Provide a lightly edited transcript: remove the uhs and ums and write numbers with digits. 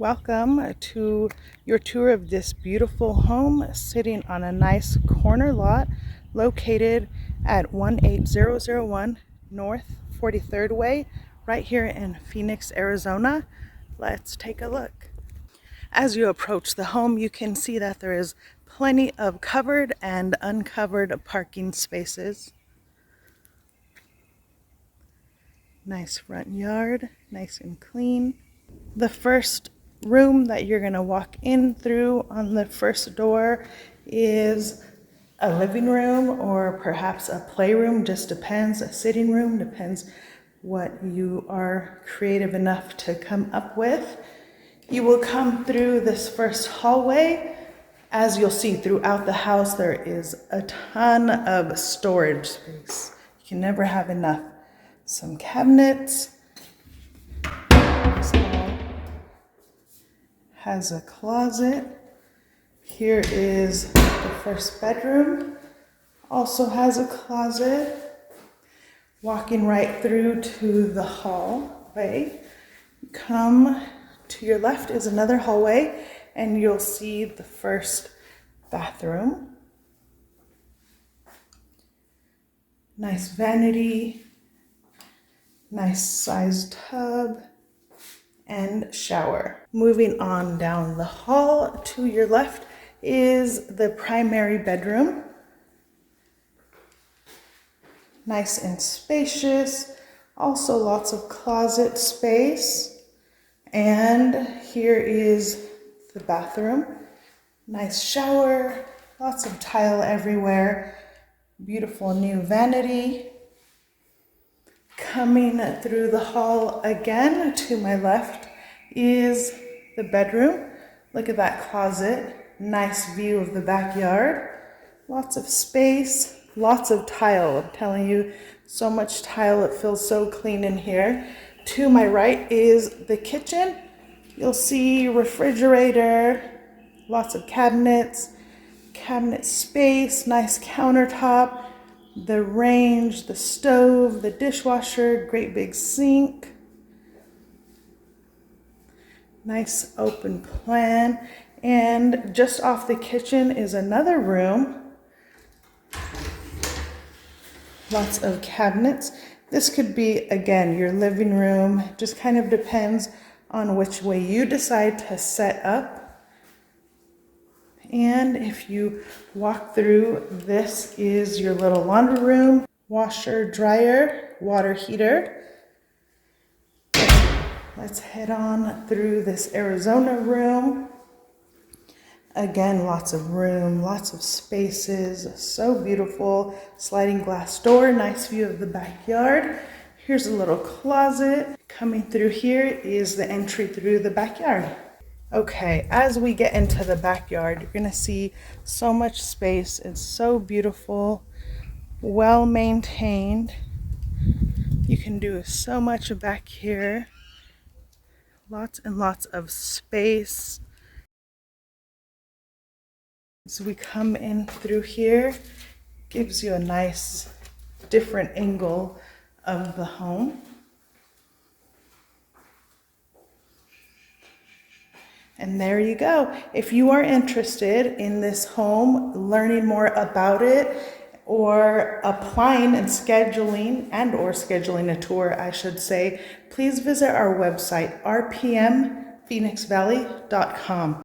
Welcome to your tour of this beautiful home sitting on a nice corner lot located at 18001 North 43rd Way right here in Phoenix, Arizona. Let's take a look. As you approach the home, you can see that there is plenty of covered and uncovered parking spaces. Nice front yard, nice and clean. The first room that you're going to walk in through on the first door is a living room or perhaps a playroom, just depends. A sitting room, depends what you are creative enough to come up with. You will come through this first hallway. As you'll see throughout the house, there is a ton of storage space. You can never have enough. Some cabinets. Has a closet. Here is the first bedroom. Also has a closet. Walking right through to the hallway. Come to your left is another hallway and you'll see the first bathroom. Nice vanity. Nice sized tub. And shower. Moving on down the hall to your left is the primary bedroom. Nice and spacious. Also lots of closet space. And here is the bathroom. Nice shower. Lots of tile everywhere. Beautiful new vanity. Coming through the hall again to my left is the bedroom. Look at that closet. Nice view of the backyard. Lots of space, lots of tile. I'm telling you, so much tile. It feels so clean in here. To my right is the kitchen. You'll see refrigerator, lots of cabinets, cabinet space, nice countertop. The range, the stove, the dishwasher, great big sink. Nice open plan. And just off the kitchen is another room. Lots of cabinets. This could be, again, your living room. Just kind of depends on which way you decide to set up. And if you walk through, this is your little laundry room, washer, dryer, water heater. Let's head on through this Arizona room. Again, lots of room, lots of spaces, so beautiful. Sliding glass door, nice view of the backyard. Here's a little closet. Coming through here is the entry through the backyard. Okay, as we get into the backyard, you're gonna see so much space. It's so beautiful, well maintained. You can do so much back here. Lots and lots of space. As we come in through here, gives you a nice different angle of the home. And there you go. If you are interested in this home, learning more about it, or applying and scheduling a tour, I should say, please visit our website, rpmphoenixvalley.com.